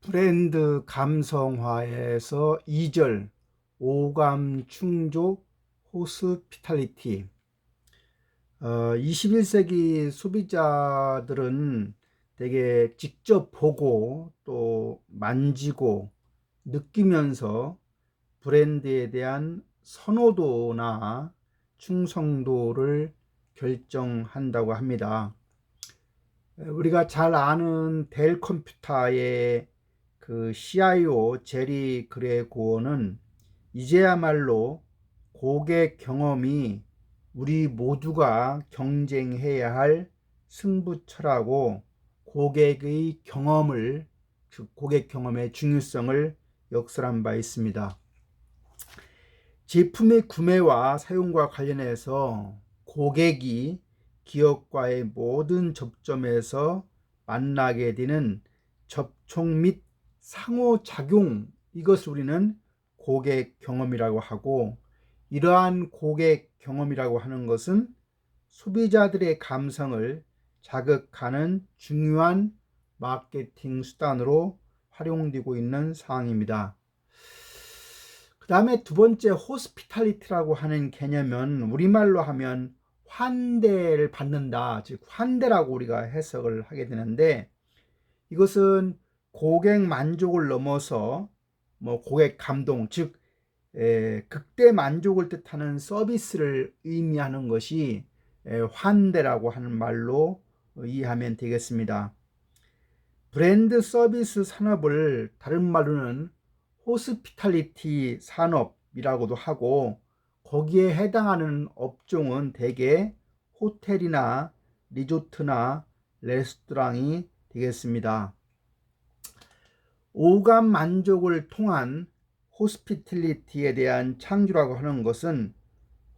브랜드 감성화에서 2절 오감 충족 호스피탈리티. 21세기 소비자들은 되게 직접 보고 또 만지고 느끼면서 브랜드에 대한 선호도나 충성도를 결정한다고 합니다. 우리가 잘 아는 델 컴퓨터의 그 CIO 제리 그레고어는 이제야말로 고객 경험이 우리 모두가 경쟁해야 할 승부처라고 고객의 경험을, 즉 고객 경험의 중요성을 역설한 바 있습니다. 제품의 구매와 사용과 관련해서 고객이 기업과의 모든 접점에서 만나게 되는 접촉 및 상호작용, 이것을 우리는 고객 경험이라고 하고, 이러한 고객 경험이라고 하는 것은 소비자들의 감성을 자극하는 중요한 마케팅 수단으로 활용되고 있는 상황입니다. 그 다음에 두 번째, 호스피탈리티라고 하는 개념은 우리말로 하면 환대를 받는다, 즉 환대라고 우리가 해석을 하게 되는데, 이것은 고객 만족을 넘어서 고객 감동, 즉 극대 만족을 뜻하는 서비스를 의미하는 것이 환대라고 하는 말로 이해하면 되겠습니다. 브랜드 서비스 산업을 다른 말로는 호스피탈리티 산업이라고도 하고, 거기에 해당하는 업종은 대개 호텔이나 리조트나 레스토랑이 되겠습니다. 오감 만족을 통한 호스피탈리티에 대한 창조라고 하는 것은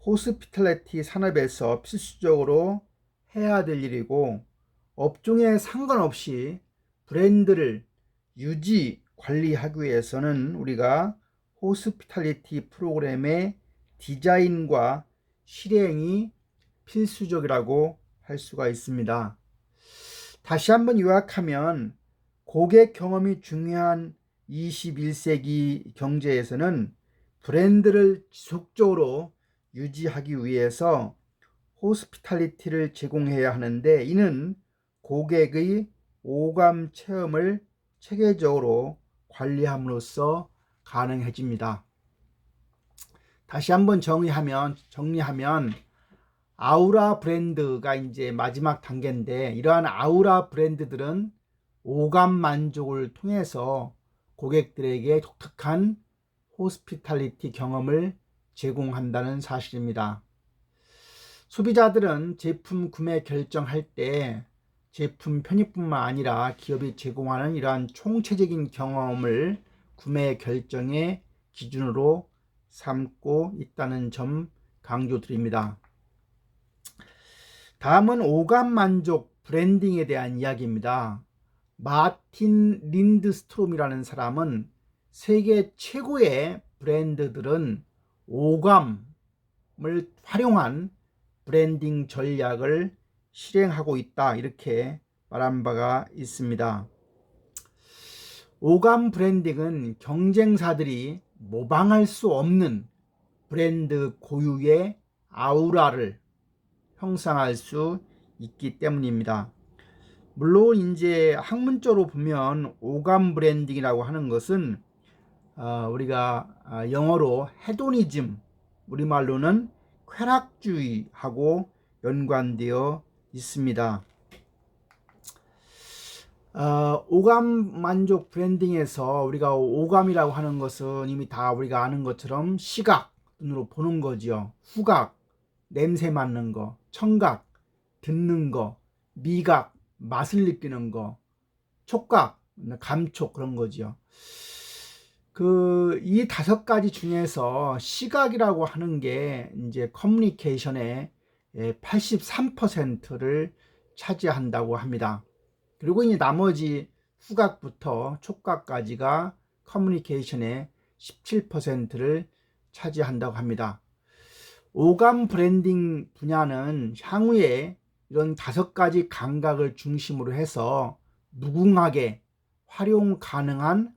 호스피탈리티 산업에서 필수적으로 해야 될 일이고, 업종에 상관없이 브랜드를 유지 관리하기 위해서는 우리가 호스피탈리티 프로그램의 디자인과 실행이 필수적이라고 할 수가 있습니다. 다시 한번 요약하면, 고객 경험이 중요한 21세기 경제에서는 브랜드를 지속적으로 유지하기 위해서 호스피탈리티를 제공해야 하는데, 이는 고객의 오감 체험을 체계적으로 관리함으로써 가능해집니다. 다시 한번 정리하면 아우라 브랜드가 이제 마지막 단계인데, 이러한 아우라 브랜드들은 오감 만족을 통해서 고객들에게 독특한 호스피탈리티 경험을 제공한다는 사실입니다. 소비자들은 제품 구매 결정할 때 제품 편의뿐만 아니라 기업이 제공하는 이러한 총체적인 경험을 구매 결정의 기준으로 삼고 있다는 점 강조드립니다. 다음은 오감 만족 브랜딩에 대한 이야기입니다. 마틴 린드스트롬이라는 사람은 세계 최고의 브랜드들은 오감을 활용한 브랜딩 전략을 실행하고 있다, 이렇게 말한 바가 있습니다. 오감 브랜딩은 경쟁사들이 모방할 수 없는 브랜드 고유의 아우라를 형성할 수 있기 때문입니다. 물론 이제 학문적으로 보면 오감 브랜딩이라고 하는 것은 우리가 영어로 헤도니즘, 우리말로는 쾌락주의하고 연관되어 있습니다. 오감 만족 브랜딩에서 우리가 오감이라고 하는 것은 이미 다 우리가 아는 것처럼 시각, 눈으로 보는 거지요. 후각, 냄새 맡는 거, 청각, 듣는 거, 미각, 맛을 느끼는 거, 촉각, 감촉, 그런 거지요. 이 5가지 중에서 시각이라고 하는 게 이제 커뮤니케이션의 83%를 차지한다고 합니다. 그리고 이제 나머지 후각부터 촉각까지가 커뮤니케이션의 17%를 차지한다고 합니다. 오감 브랜딩 분야는 향후에 이런 5가지 감각을 중심으로 해서 무궁하게 활용 가능한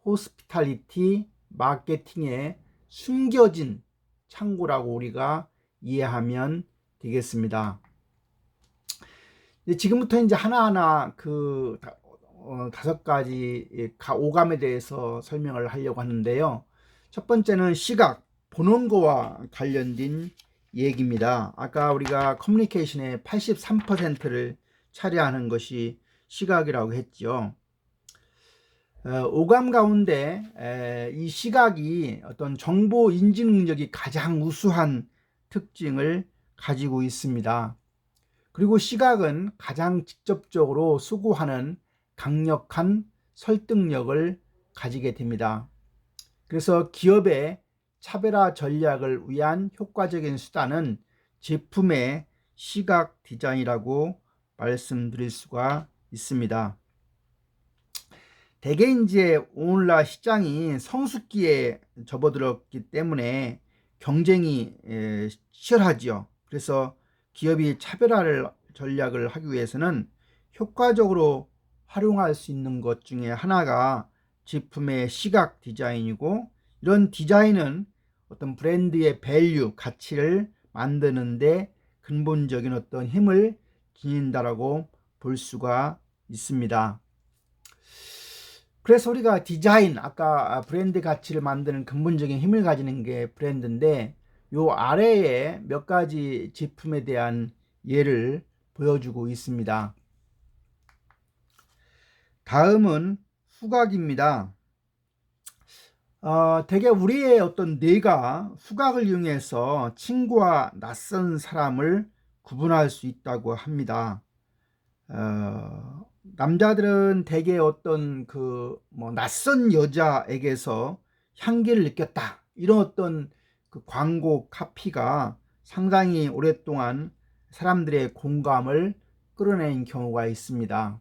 호스피탈리티 마케팅의 숨겨진 창구라고 우리가 이해하면 되겠습니다. 지금부터 이제 하나하나 그 5가지 오감에 대해서 설명을 하려고 하는데요. 첫 번째는 시각, 보는 거와 관련된 얘기입니다. 아까 우리가 커뮤니케이션의 83%를 차지하는 것이 시각이라고 했죠. 오감 가운데 이 시각이 어떤 정보 인지 능력이 가장 우수한 특징을 가지고 있습니다. 그리고 시각은 가장 직접적으로 수고하는 강력한 설득력을 가지게 됩니다. 그래서 기업의 차별화 전략을 위한 효과적인 수단은 제품의 시각 디자인이라고 말씀드릴 수가 있습니다. 대개 이제 오늘날 시장이 성숙기에 접어들었기 때문에 경쟁이 치열하지요. 그래서 기업이 차별화 전략을 하기 위해서는 효과적으로 활용할 수 있는 것 중에 하나가 제품의 시각 디자인이고, 이런 디자인은 어떤 브랜드의 밸류, 가치를 만드는데 근본적인 어떤 힘을 지닌다라고 볼 수가 있습니다. 그래서 우리가 디자인, 아까 브랜드 가치를 만드는 근본적인 힘을 가지는 게 브랜드인데, 요 아래에 몇 가지 제품에 대한 예를 보여주고 있습니다. 다음은 후각입니다. 대개 우리의 어떤 뇌가 후각을 이용해서 친구와 낯선 사람을 구분할 수 있다고 합니다. 남자들은 대개 어떤 낯선 여자에게서 향기를 느꼈다, 이런 어떤 그 광고 카피가 상당히 오랫동안 사람들의 공감을 끌어낸 경우가 있습니다.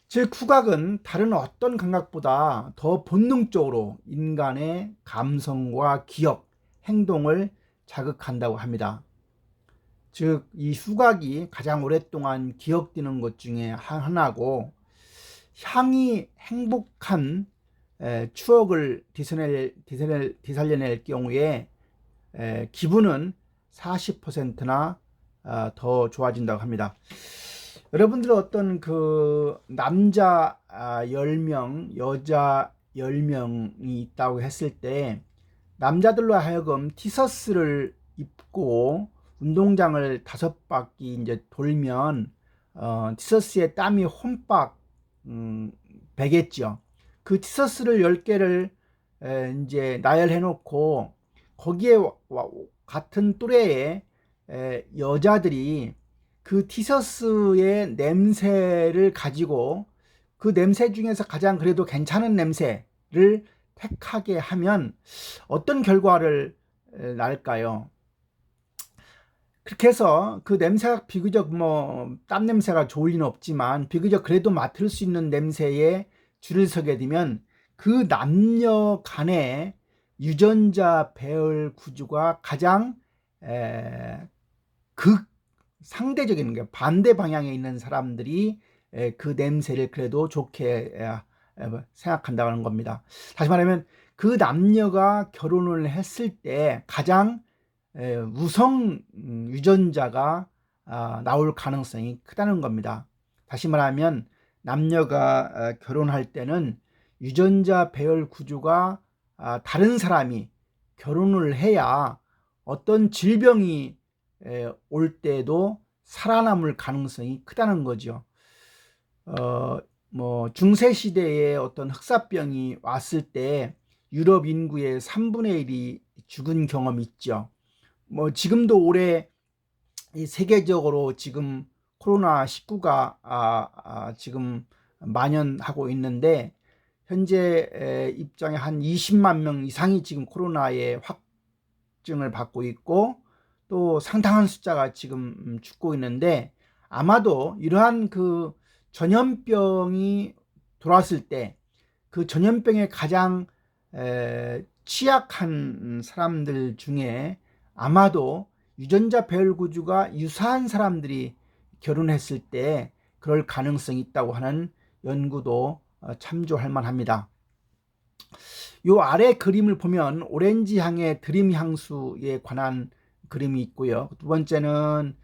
즉 후각은 다른 어떤 감각보다 더 본능적으로 인간의 감성과 기억, 행동을 자극한다고 합니다. 즉 이 후각이 가장 오랫동안 기억되는 것 중에 하나고, 향이 행복한 추억을 되살려낼 경우에 기분은 40%나 더 좋아진다고 합니다. 여러분들 어떤 그 남자 10명, 여자 10명이 있다고 했을 때, 남자들로 하여금 티셔츠를 입고 운동장을 5바퀴 이제 돌면 티셔츠에 땀이 홈박 배겠죠. 그 티셔츠를 10개를 이제 나열해 놓고 거기에 같은 또래의 여자들이 그 티셔츠의 냄새를 가지고 그 냄새 중에서 가장 그래도 괜찮은 냄새를 택하게 하면 어떤 결과를 날까요? 그렇게 해서 그 냄새가 비교적 땀 냄새가 좋을 리는 없지만 비교적 그래도 맡을 수 있는 냄새에 줄을 서게 되면 그 남녀 간의 유전자 배열 구조가 가장 상대적인 게 반대 방향에 있는 사람들이 그 냄새를 그래도 좋게 생각한다는 겁니다. 다시 말하면 그 남녀가 결혼을 했을 때 가장 우성 유전자가 나올 가능성이 크다는 겁니다. 다시 말하면 남녀가 결혼할 때는 유전자 배열 구조가 다른 사람이 결혼을 해야 어떤 질병이 올 때도 살아남을 가능성이 크다는 거죠. 중세 시대에 어떤 흑사병이 왔을 때 유럽 인구의 3분의 1이 죽은 경험이 있죠. 지금도 올해 세계적으로 지금 코로나19가 지금 만연하고 있는데, 현재 입장에 한 20만 명 이상이 지금 코로나에 확증을 받고 있고, 또 상당한 숫자가 지금 죽고 있는데, 아마도 이러한 그 전염병이 돌아왔을 때 그 전염병에 가장 취약한 사람들 중에 아마도 유전자 배열 구조가 유사한 사람들이 결혼했을 때 그럴 가능성이 있다고 하는 연구도 참조할 만합니다. 요 아래 그림을 보면 오렌지 향의 드림 향수에 관한 그림이 있고요. 두 번째는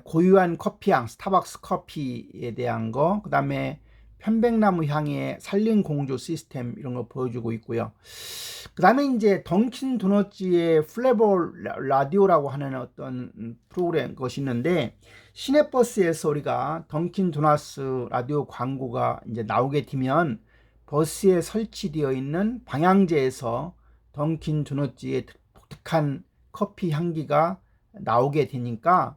고유한 커피향, 스타벅스 커피에 대한 거, 그 다음에 편백나무 향의 산림 공조 시스템 이런 거 보여주고 있고요. 그 다음에 이제 던킨 도너츠의 플레버 라디오라고 하는 어떤 프로그램 것이 있는데, 시내버스에서 우리가 던킨 도너츠 라디오 광고가 이제 나오게 되면 버스에 설치되어 있는 방향제에서 던킨 도너츠의 독특한 커피 향기가 나오게 되니까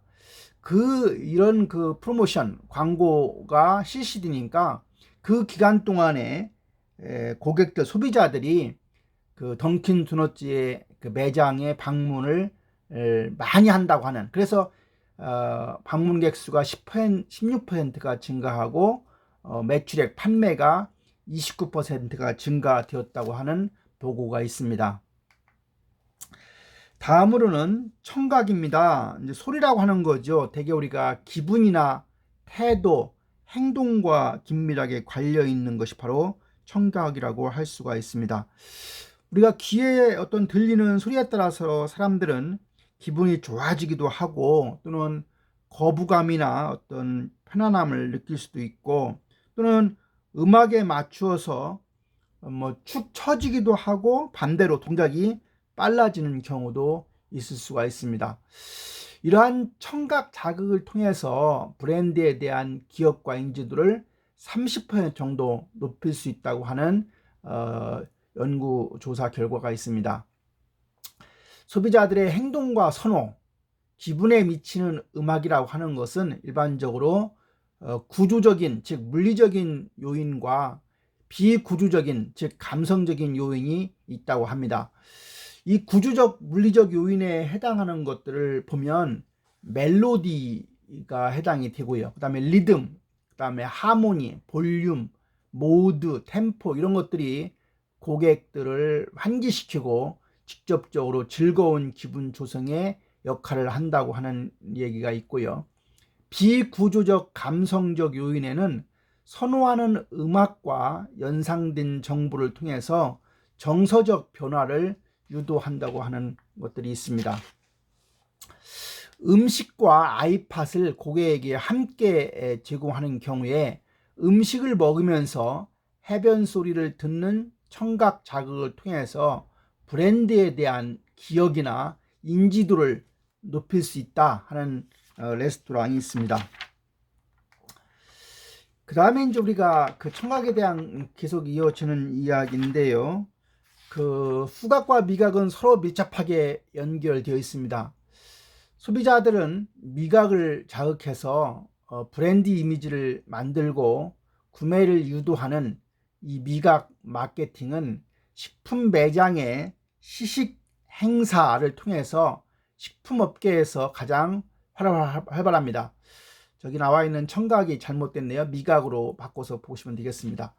이런 프로모션 광고가 실시되니까 그 기간 동안에 고객들 소비자들이 그 던킨 도너츠의 그 매장에 방문을 많이 한다고 하는, 그래서 방문객 수가 16%가 증가하고 매출액 판매가 29%가 증가되었다고 하는 보고가 있습니다. 다음으로는 청각입니다. 이제 소리라고 하는 거죠. 대개 우리가 기분이나 태도, 행동과 긴밀하게 관련 있는 것이 바로 청각이라고 할 수가 있습니다. 우리가 귀에 어떤 들리는 소리에 따라서 사람들은 기분이 좋아지기도 하고 또는 거부감이나 어떤 편안함을 느낄 수도 있고, 또는 음악에 맞추어서 축 처지기도 하고 반대로 동작이 빨라지는 경우도 있을 수가 있습니다. 이러한 청각 자극을 통해서 브랜드에 대한 기업과 인지도를 30% 정도 높일 수 있다고 하는 연구 조사 결과가 있습니다. 소비자들의 행동과 선호, 기분에 미치는 음악이라고 하는 것은 일반적으로 구조적인, 즉 물리적인 요인과 비구조적인, 즉 감성적인 요인이 있다고 합니다. 이 구조적, 물리적 요인에 해당하는 것들을 보면 멜로디가 해당이 되고요. 그 다음에 리듬, 그 다음에 하모니, 볼륨, 모드, 템포 이런 것들이 고객들을 환기시키고 직접적으로 즐거운 기분 조성에 역할을 한다고 하는 얘기가 있고요. 비구조적 감성적 요인에는 선호하는 음악과 연상된 정보를 통해서 정서적 변화를 유도한다고 하는 것들이 있습니다. 음식과 아이팟을 고객에게 함께 제공하는 경우에 음식을 먹으면서 해변 소리를 듣는 청각 자극을 통해서 브랜드에 대한 기억이나 인지도를 높일 수 있다 하는 레스토랑이 있습니다. 그 다음에 이제 우리가 그 청각에 대한 계속 이어지는 이야기인데요. 그 후각과 미각은 서로 밀접하게 연결되어 있습니다. 소비자들은 미각을 자극해서 브랜드 이미지를 만들고 구매를 유도하는 이 미각 마케팅은 식품 매장의 시식 행사를 통해서 식품업계에서 가장 활발합니다. 저기 나와 있는 청각이 잘못됐네요. 미각으로 바꿔서 보시면 되겠습니다.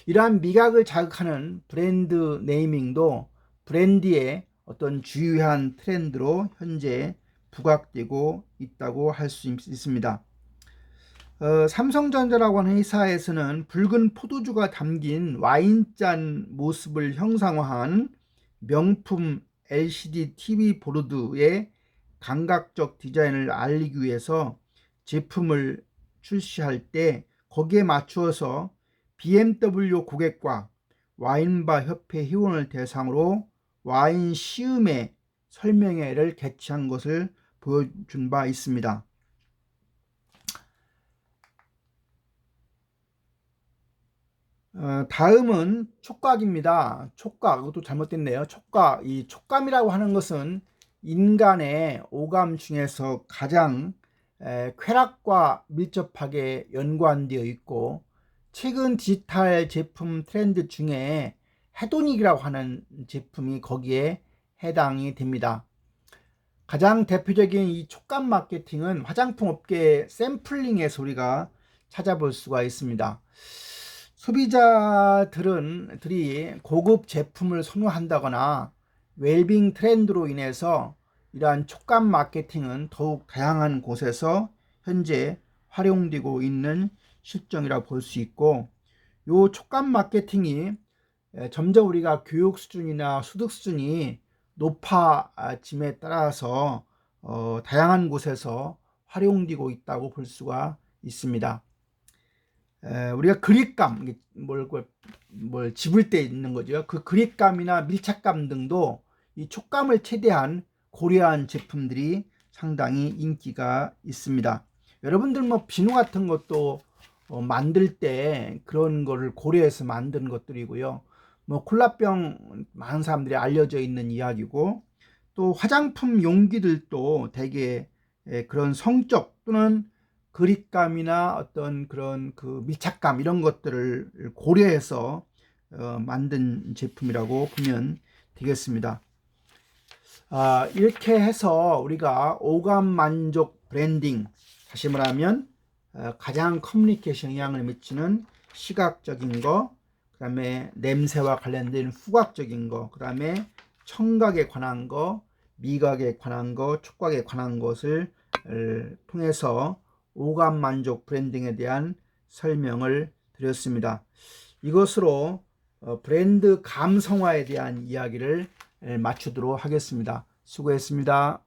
이러한 미각을 자극하는 브랜드 네이밍도 브랜드의 어떤 주요한 트렌드로 현재 부각되고 있다고 할 수 있습니다. 삼성전자라고 하는 회사에서는 붉은 포도주가 담긴 와인잔 모습을 형상화한 명품 LCD TV 보드의 감각적 디자인을 알리기 위해서 제품을 출시할 때 거기에 맞추어서 BMW 고객과 와인바 협회 회원을 대상으로 와인 시음회 설명회를 개최한 것을 보여준 바 있습니다. 다음은 촉각입니다. 촉각, 이것도 잘못됐네요. 촉각, 이 촉감이라고 하는 것은 인간의 오감 중에서 가장 쾌락과 밀접하게 연관되어 있고, 최근 디지털 제품 트렌드 중에 헤도닉이라고 하는 제품이 거기에 해당이 됩니다. 가장 대표적인 이 촉감 마케팅은 화장품 업계 샘플링에서 우리가 찾아볼 수가 있습니다. 소비자들이 고급 제품을 선호한다거나 웰빙 트렌드로 인해서 이러한 촉감 마케팅은 더욱 다양한 곳에서 현재 활용되고 있는 실정이라 볼 수 있고, 요 촉감 마케팅이 점점 우리가 교육 수준이나 소득 수준이 높아짐에 따라서 다양한 곳에서 활용되고 있다고 볼 수가 있습니다. 우리가 그립감, 뭘 집을 때 있는 거죠. 그 그립감이나 밀착감 등도 이 촉감을 최대한 고려한 제품들이 상당히 인기가 있습니다. 여러분들 뭐 비누 같은 것도 만들 때 그런 거를 고려해서 만든 것들이고요. 뭐 콜라병 많은 사람들이 알려져 있는 이야기고, 또 화장품 용기들도 대개 그런 성적 또는 그립감이나 어떤 그런 그 밀착감 이런 것들을 고려해서 만든 제품이라고 보면 되겠습니다. 이렇게 해서 우리가 오감 만족 브랜딩, 다시 말하면 가장 커뮤니케이션 영향을 미치는 시각적인 거, 그 다음에 냄새와 관련된 후각적인 거, 그 다음에 청각에 관한 거, 미각에 관한 거, 촉각에 관한 것을 통해서 오감 만족 브랜딩에 대한 설명을 드렸습니다. 이것으로 브랜드 감성화에 대한 이야기를 마치도록 하겠습니다. 수고했습니다.